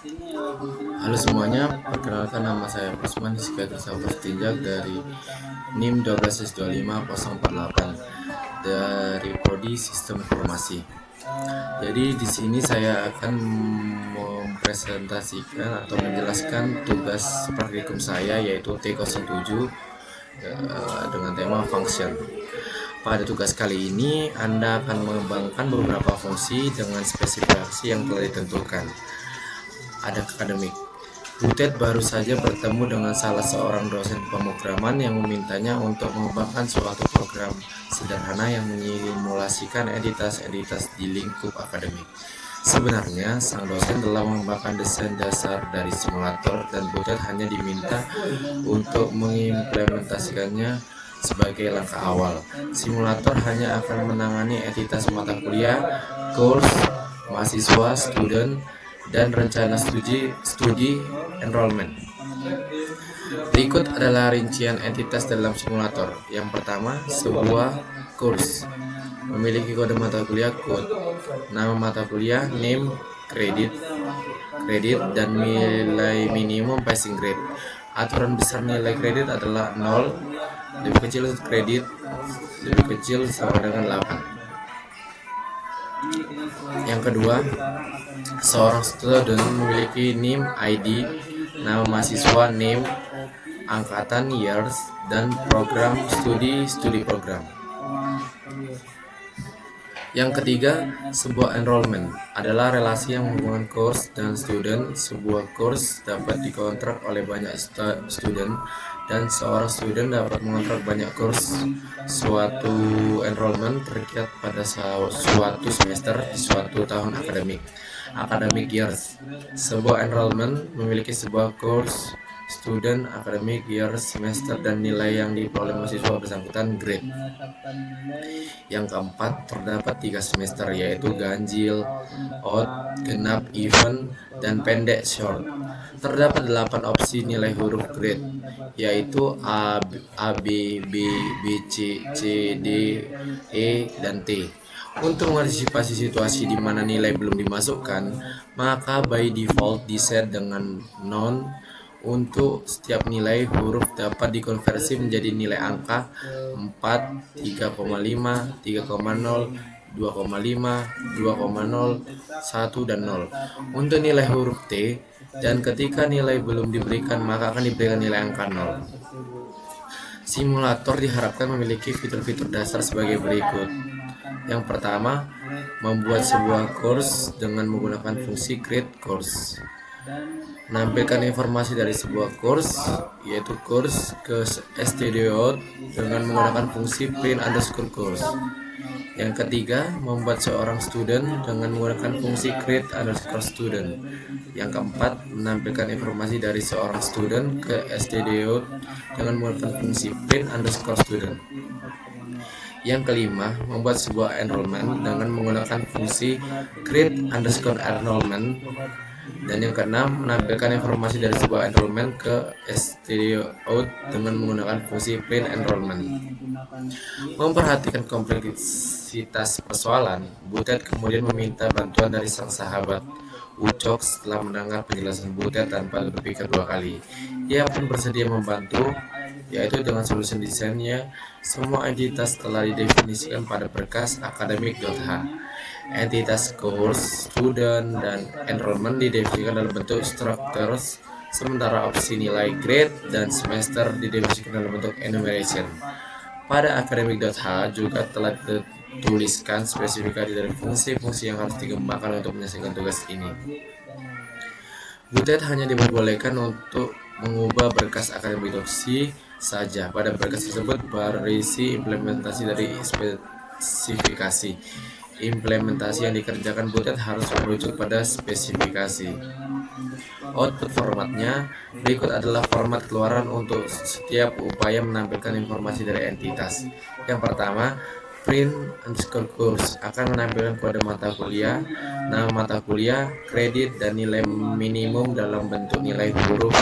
Halo semuanya, perkenalkan nama saya Usman Hizkiyat Tinjak dari NIM 1265048 dari Prodi Sistem Informasi. Jadi di sini saya akan mempresentasikan atau menjelaskan tugas praktikum saya yaitu T07 dengan tema function. Pada tugas kali ini, Anda akan mengembangkan beberapa fungsi dengan spesifikasi yang telah ditentukan. Ada akademik. Butet baru saja bertemu dengan salah seorang dosen pemrograman yang memintanya untuk mengembangkan suatu program sederhana yang menyimulasikan entitas-entitas di lingkup akademik. Sebenarnya, sang dosen telah mengembangkan desain dasar dari simulator dan Butet hanya diminta untuk mengimplementasikannya sebagai langkah awal. Simulator hanya akan menangani entitas mata kuliah, course, mahasiswa, student, dan rencana studi enrollment. Berikut adalah rincian entitas dalam simulator. Yang pertama, sebuah course memiliki kode mata kuliah code, nama mata kuliah, name, kredit, dan nilai minimum passing grade. Aturan besar nilai kredit adalah 0, lebih kecil kredit, lebih kecil sama dengan 8. Yang kedua, seorang student memiliki NIM, ID, nama mahasiswa, name, angkatan, years, dan program studi program. Yang ketiga, sebuah enrollment adalah relasi yang menghubungkan course dan student. Sebuah course dapat dikontrak oleh banyak student dan seorang student dapat mengontrak banyak course. Suatu enrollment terikat pada suatu semester di suatu tahun akademik. Academic years. Sebuah enrollment memiliki sebuah course, student, academic year, semester, dan nilai yang diperoleh mahasiswa bersangkutan, grade. Yang keempat, terdapat 3 semester, yaitu ganjil, odd, genap, even, dan pendek, short. Terdapat 8 opsi nilai huruf grade, yaitu A, B, B, C, C, D, E, dan T. Untuk mengantisipasi situasi di mana nilai belum dimasukkan, maka by default diset dengan none. Untuk setiap nilai, huruf dapat dikonversi menjadi nilai angka 4, 3,5, 3,0, 2,5, 2,0, 1, dan 0. Untuk nilai huruf T, dan ketika nilai belum diberikan, maka akan diberikan nilai angka 0. Simulator diharapkan memiliki fitur-fitur dasar sebagai berikut. Yang pertama, membuat sebuah course dengan menggunakan fungsi create course. Menampilkan informasi dari sebuah course, yaitu course ke stdout dengan menggunakan fungsi print_course. Yang ketiga, membuat seorang student dengan menggunakan fungsi create_student. Yang keempat, menampilkan informasi dari seorang student ke stdout dengan menggunakan fungsi print_student. Yang kelima, membuat sebuah enrollment dengan menggunakan fungsi create_enrollment. Dan yang keenam, menampilkan informasi dari sebuah enrollment ke stdout dengan menggunakan fungsi print enrollment. Memperhatikan kompleksitas persoalan, Butet kemudian meminta bantuan dari sang sahabat Ucok. Setelah mendengar penjelasan Butet tanpa berpikir 2 kali, ia pun bersedia membantu, yaitu dengan solusi desainnya. Semua entitas telah didefinisikan pada berkas academic.h. Entitas course, student, dan enrollment didefinisikan dalam bentuk structures, sementara opsi nilai grade dan semester didefinisikan dalam bentuk enumeration. Pada academic.h juga telah dituliskan spesifikasi dari fungsi-fungsi yang harus dikembangkan untuk menyelesaikan tugas ini. Butet hanya diperbolehkan untuk mengubah berkas akademik.c saja. Pada berkas tersebut berisi implementasi dari spesifikasi. Implementasi yang dikerjakan Butet harus merujuk pada spesifikasi. Output formatnya berikut adalah format keluaran untuk setiap upaya menampilkan informasi dari entitas. Yang pertama, print_course akan menampilkan kode mata kuliah, nama mata kuliah, kredit, dan nilai minimum dalam bentuk nilai huruf.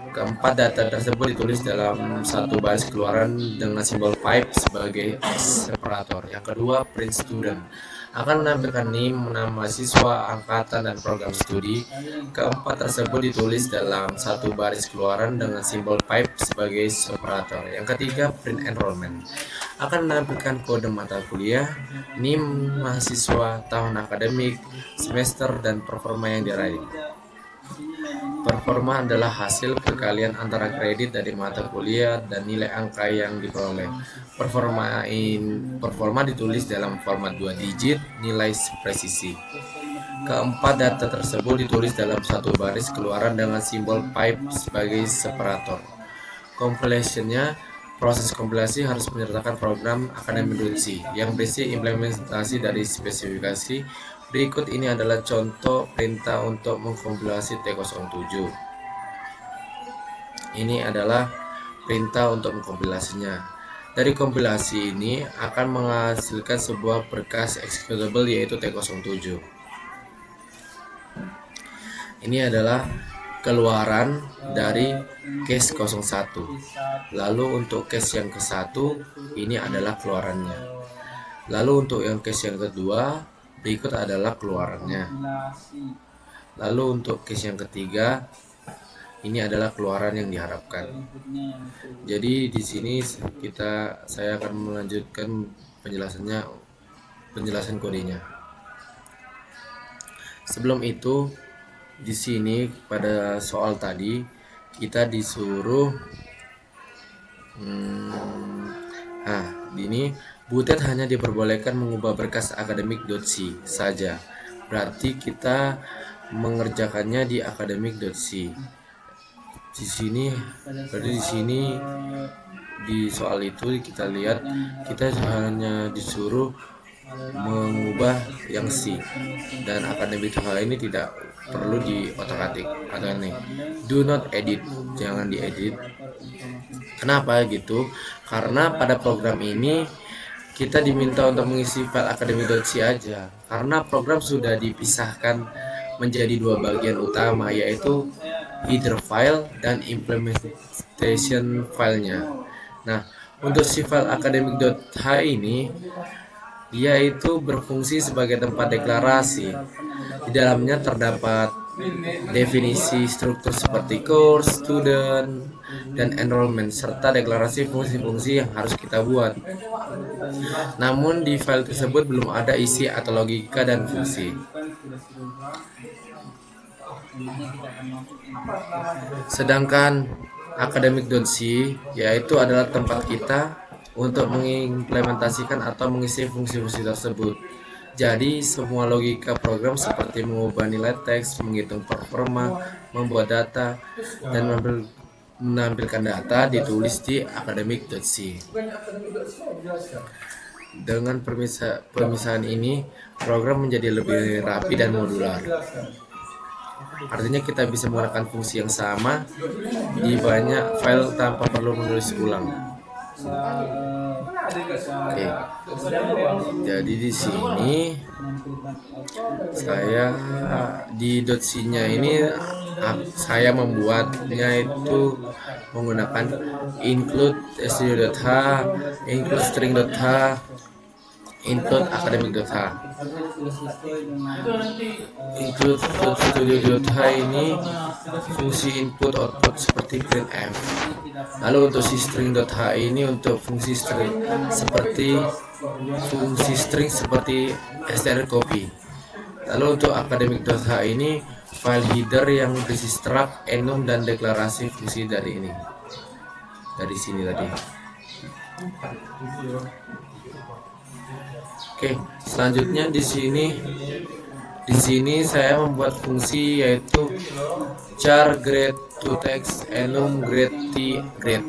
Keempat, data tersebut ditulis dalam satu baris keluaran dengan simbol pipe sebagai separator. Yang kedua, print student akan menampilkan NIM, nama mahasiswa, angkatan, dan program studi. Keempat tersebut ditulis dalam satu baris keluaran dengan simbol pipe sebagai separator. Yang ketiga, print enrollment akan menampilkan kode mata kuliah, NIM mahasiswa, tahun akademik, semester, dan performa yang diraih. Performa adalah hasil perkalian antara kredit dari mata kuliah dan nilai angka yang diperoleh. Performa ditulis dalam format 2 digit, nilai presisi. Keempat, data tersebut ditulis dalam satu baris keluaran dengan simbol pipe sebagai separator. Compilation-nya, proses kompilasi harus menyertakan program akademik.c yang berisi implementasi dari spesifikasi. Berikut ini adalah contoh perintah untuk mengkompilasi T07. Ini adalah perintah untuk mengkompilasinya. Dari kompilasi ini akan menghasilkan sebuah berkas executable yaitu T07. Ini adalah keluaran dari case 01. Lalu untuk case yang ke-1 ini adalah keluarannya. Lalu untuk yang case yang kedua berikut adalah keluarannya. Lalu untuk case yang ketiga ini adalah keluaran yang diharapkan. Jadi di sini saya akan melanjutkan penjelasan kodenya. Sebelum itu, di sini pada soal tadi kita disuruh ini Butet hanya diperbolehkan mengubah berkas akademik.c saja. Berarti kita mengerjakannya di akademik.c. Di sini di soal itu kita lihat kita hanya disuruh mengubah yang C, dan akademik.h ini tidak perlu diotak-atik atau ini do not edit, jangan diedit. Kenapa gitu? Karena pada program ini kita diminta untuk mengisi file akademik.c aja, karena program sudah dipisahkan menjadi dua bagian utama, yaitu header file dan implementation filenya. Nah, untuk si file academic.h ini dia itu berfungsi sebagai tempat deklarasi. Di dalamnya terdapat definisi struktur seperti course, student, dan enrollment, serta deklarasi fungsi-fungsi yang harus kita buat. Namun di file tersebut belum ada isi atau logika dan fungsi. Sedangkan academic.c yaitu adalah tempat kita untuk mengimplementasikan atau mengisi fungsi-fungsi tersebut. Jadi semua logika program seperti mengubah nilai teks, menghitung performa, membuat data, dan menampilkan data ditulis di academic.c. Dengan pemisahan ini, program menjadi lebih rapi dan modular. Artinya kita bisa menggunakan fungsi yang sama di banyak file tanpa perlu menulis ulang. Oke. Jadi di sini saya di .c-nya ini saya membuatnya itu menggunakan include studio.h, include string.h, include academic.h. Include studio.h ini fungsi input output seperti printf. Lalu untuk si string.h ini untuk fungsi string seperti strcpy. Lalu untuk academic.h ini file header yang berisi struct, enum, dan deklarasi fungsi dari sini tadi. Oke, selanjutnya di sini saya membuat fungsi yaitu char grade to text enum grade t grade,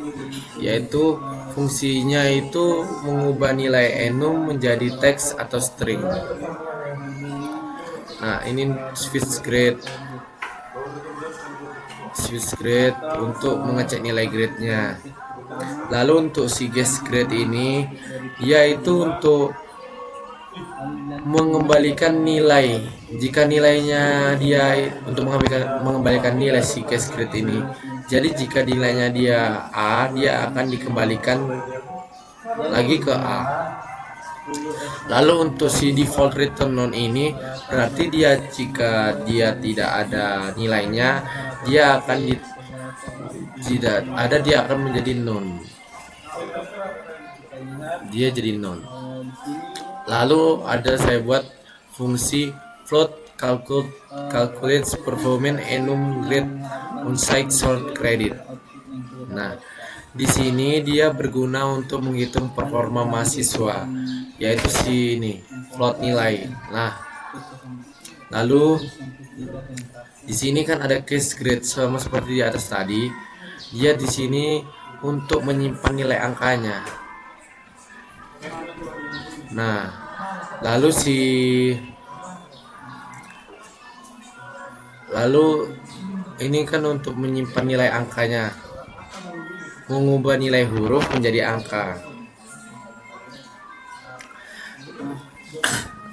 yaitu fungsinya itu mengubah nilai enum menjadi teks atau string. Nah, ini switch grade untuk mengecek nilai grade-nya. Lalu untuk si guess grade ini yaitu untuk mengembalikan nilai. Jika nilainya dia untuk mengembalikan nilai si guess grade ini. Jadi jika nilainya dia A, dia akan dikembalikan lagi ke A. Lalu untuk si default return none ini berarti dia jika dia tidak ada nilainya, dia akan tidak ada, dia akan menjadi none. Dia jadi none. Lalu ada saya buat fungsi float calculates performance enum grade on site short credit. Nah, di sini dia berguna untuk menghitung performa mahasiswa, yaitu si ini float nilai. Nah, lalu di sini kan ada case grade sama seperti di atas tadi. Dia di sini untuk menyimpan nilai angkanya. Nah, lalu ini kan untuk menyimpan nilai angkanya, mengubah nilai huruf menjadi angka.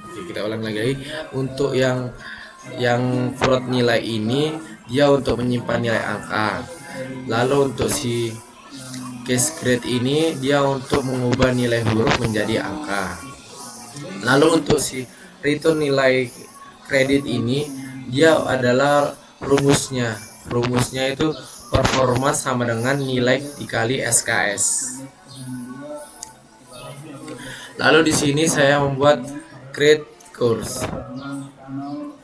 Oke, kita ulang lagi. Untuk yang float nilai ini dia untuk menyimpan nilai angka. Lalu untuk si case grade ini dia untuk mengubah nilai huruf menjadi angka. Lalu untuk si return nilai kredit ini dia adalah rumusnya. Rumusnya itu performa sama dengan nilai dikali SKS. Lalu di sini saya membuat create course,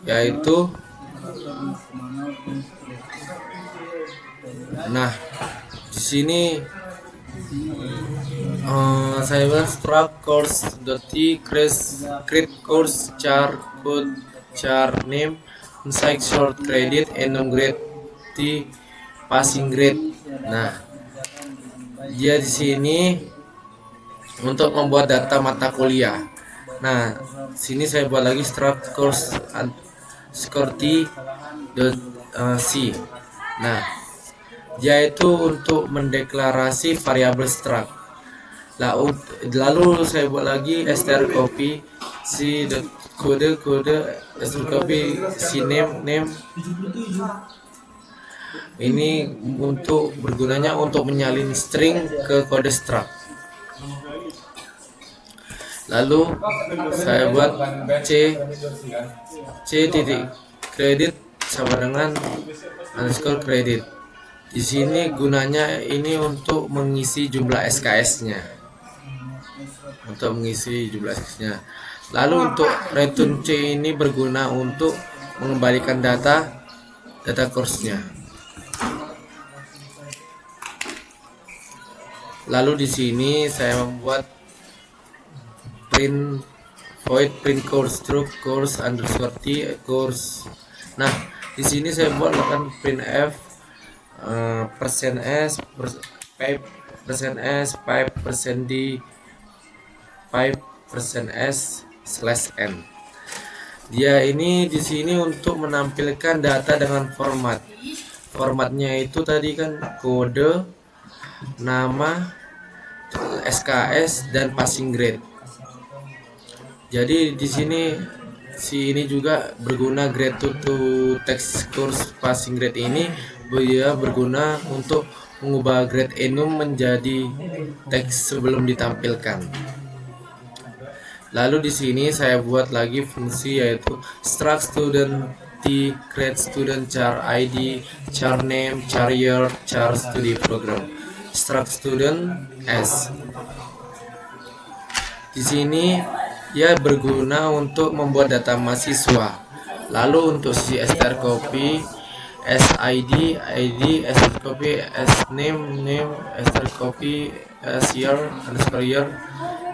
yaitu di sini saya bilang struct course create course char code char name insight short credit enum grade t passing grade. Nah, dia di sini untuk membuat data mata kuliah. Nah, sini saya buat lagi struct course t c. Nah, yaitu untuk mendeklarasi variabel struct. Lalu saya buat lagi strcopy si kode strcopy si name. Ini untuk bergunanya untuk menyalin string ke kode struct. Lalu saya buat c titik credit sama dengan underscore credit. Di sini gunanya ini untuk mengisi jumlah SKS-nya. Lalu untuk return c ini berguna untuk mengembalikan data course-nya. Lalu di sini saya membuat void print course struct course underscore t course. Nah, di sini saya buat akan printf %s 5%d 5%s/n. Dia ini di sini untuk menampilkan data dengan formatnya itu tadi kan kode, nama, SKS dan passing grade. Jadi di sini ini juga berguna grade to text course passing grade ini dia berguna untuk mengubah grade enum menjadi teks sebelum ditampilkan. Lalu di sini saya buat lagi fungsi yaitu struct student t create student char id char name char year char study program struct student s. Di sini dia berguna untuk membuat data mahasiswa. Lalu untuk si strcopy sid strcopy name strcopy year underscore year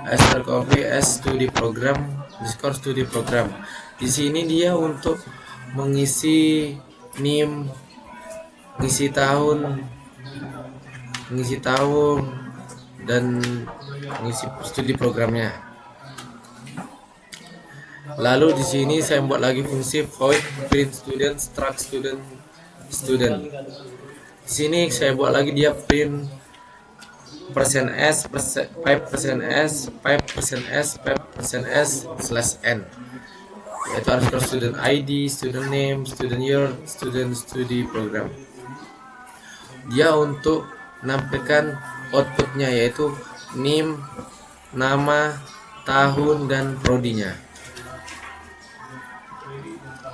strcopy studi program underscore studi program. Di sini dia untuk mengisi NIM, mengisi tahun dan mengisi studi programnya. Lalu di sini saya buat lagi fungsi void print student struct student. Di sini saya buat lagi dia print %s 5%s/n, yaitu underscore student id, student name, student year, student studi program. Dia untuk menampilkan outputnya yaitu NIM, nama, tahun dan prodinya.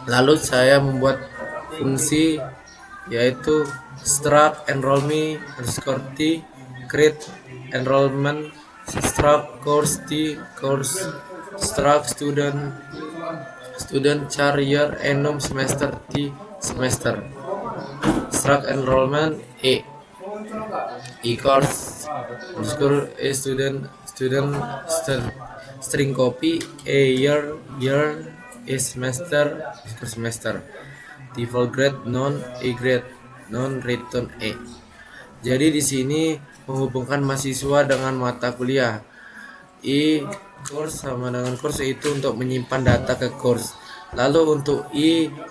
Lalu saya membuat fungsi yaitu struct enrollme underscore t create enrollment struct course t course struct student char year enum semester t semester struct enrollment e-course underscore a student string copy a year a semester default grade non a grade non return a. Jadi di sini menghubungkan mahasiswa dengan mata kuliah. Course sama dengan course itu untuk menyimpan data ke course. Lalu untuk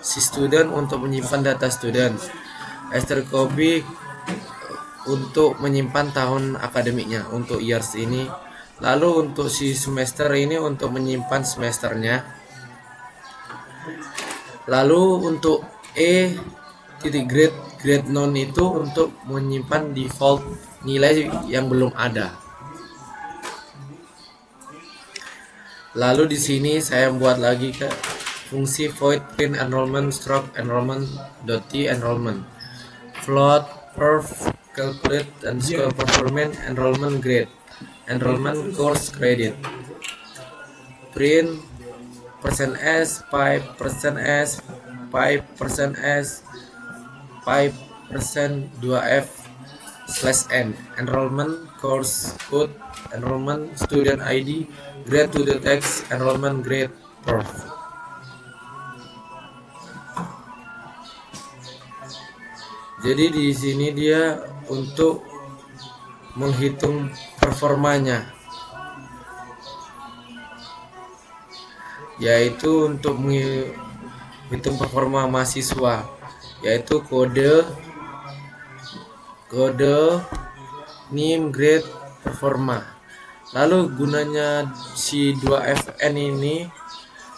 si student untuk menyimpan data student. Copy untuk menyimpan tahun akademiknya untuk years ini. Lalu untuk si semester ini untuk menyimpan semesternya. Lalu untuk grade non itu untuk menyimpan default nilai yang belum ada. Lalu di sini saya buat lagi ke fungsi void print enrollment struct enrollment.t enrollment float perf calculate underscore performance enrollment grade enrollment course credit print %s 5% s 5% s 5% 2f /n enrollment course code enrollment student id grade to the text enrollment grade perf. Jadi di sini dia untuk menghitung performanya, yaitu untuk menghitung performa mahasiswa, yaitu kode name grade performa. Lalu gunanya si 2fn ini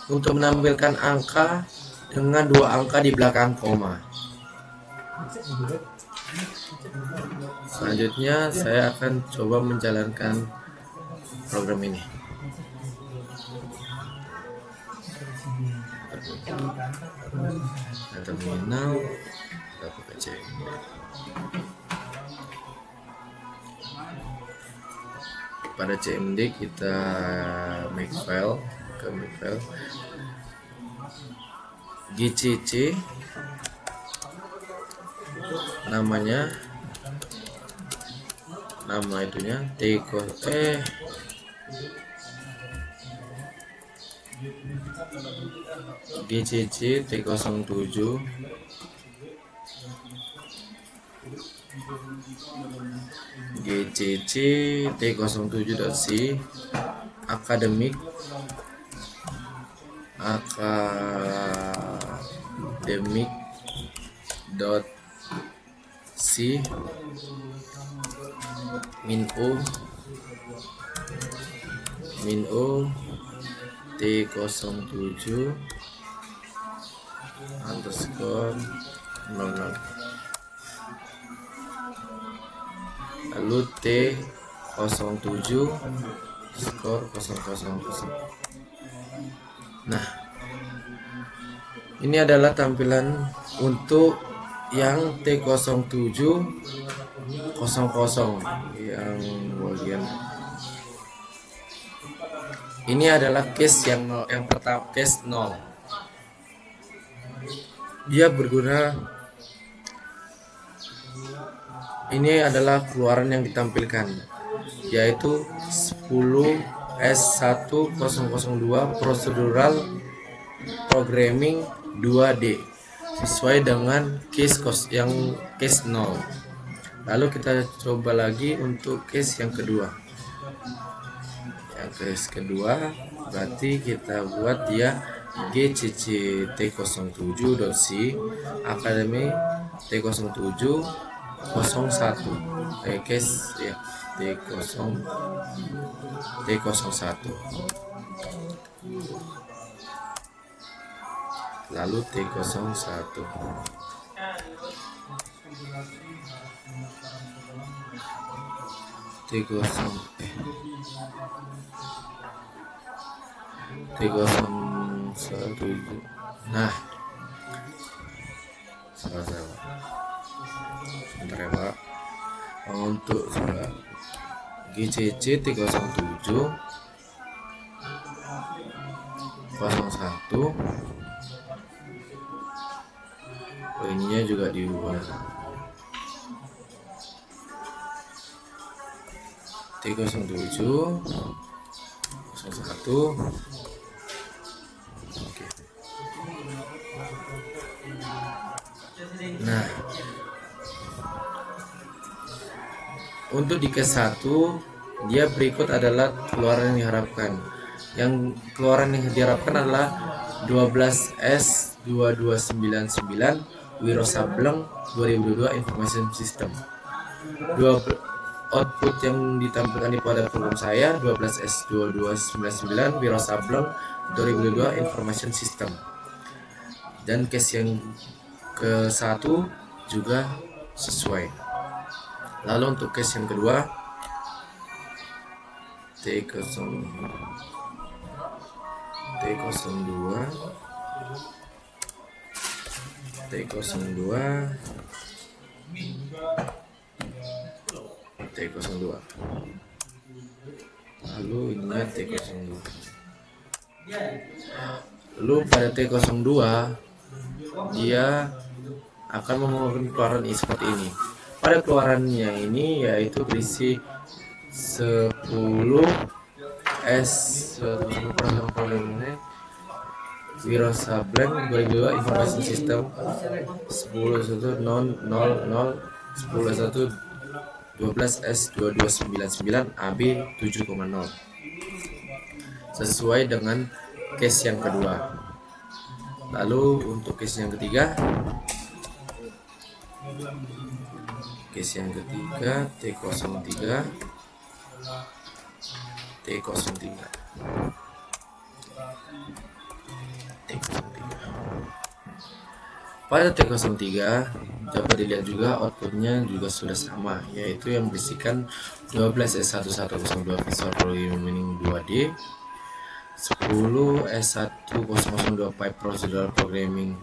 untuk menampilkan angka dengan 2 angka di belakang koma. Selanjutnya saya akan coba menjalankan program ini. Terminal kita pakai CMD. Pada CMD kita make file gcc nama itunya gcc t07 gcc t07.c academic dot c min o t07 underscore 00 lalu t07 skor 000. Nah, ini adalah tampilan untuk yang T0700 yang bagian ini adalah case yang pertama, case 0. Dia berguna, ini adalah keluaran yang ditampilkan, yaitu 10S1002 procedural programming 2D sesuai dengan case yang case 0. Lalu kita coba lagi untuk case yang kedua. Yang case kedua berarti kita buat dia gcc t07.c academy t07 01 case ya T01 lalu T01 T0 T01. Nah, salah sebentar ya Pak. Untuk GCC T07 01, ininya juga diubah. T07 01. Oke. Nah, untuk di case 1 dia berikut adalah keluaran yang diharapkan. Yang keluaran yang diharapkan adalah 12S2299 Wiro Sableng 2022 Information System. Output yang ditampilkan pada program saya 12S2299 Wiro Sableng 2022 Information System. Dan case yang ke-1 juga sesuai. Lalu untuk case yang kedua T02 lalu ininya T02. Lalu pada T02 dia akan memenuhi keluaran seperti ini. Pada keluarannya ini yaitu berisi 10 Wiro Sableng 2022 Information System 10.1.0.0 10.1 12S2299 AB 7,0 sesuai dengan case yang kedua. Lalu untuk case yang ketiga T03 pada T03 dapat dilihat juga outputnya juga sudah sama, yaitu yang berisikan 12S1102 Visual Programming 2D, 10 S1002 Pipe Procedural Programming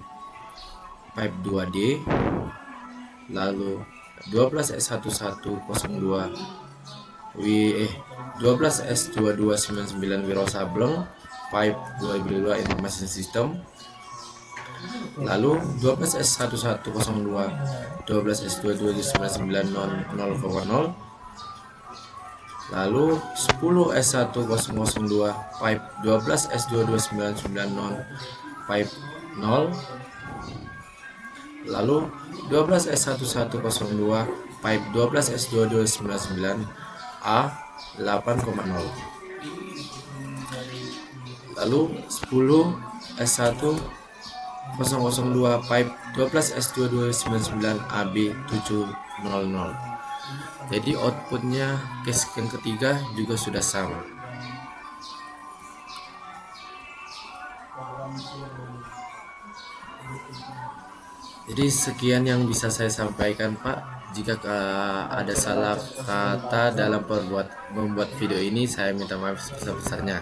Pipe 2D, lalu 12 S1102 12 S2299 Wiro Sableng Pipe 2022 Information System, lalu 12 S1102 12 S2299 0,0, lalu 10 S1002 Pipe 12 S2299 Pipe 0, lalu 12 S1102 Pipe 12 S2299 A 8,0, lalu 10 S1002 Pipe 12 S2299 AB 700. Jadi outputnya case yang ketiga juga sudah sama. Jadi sekian yang bisa saya sampaikan Pak. Jika ada salah kata dalam membuat video ini, saya minta maaf sebesar-besarnya.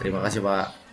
Terima kasih Pak.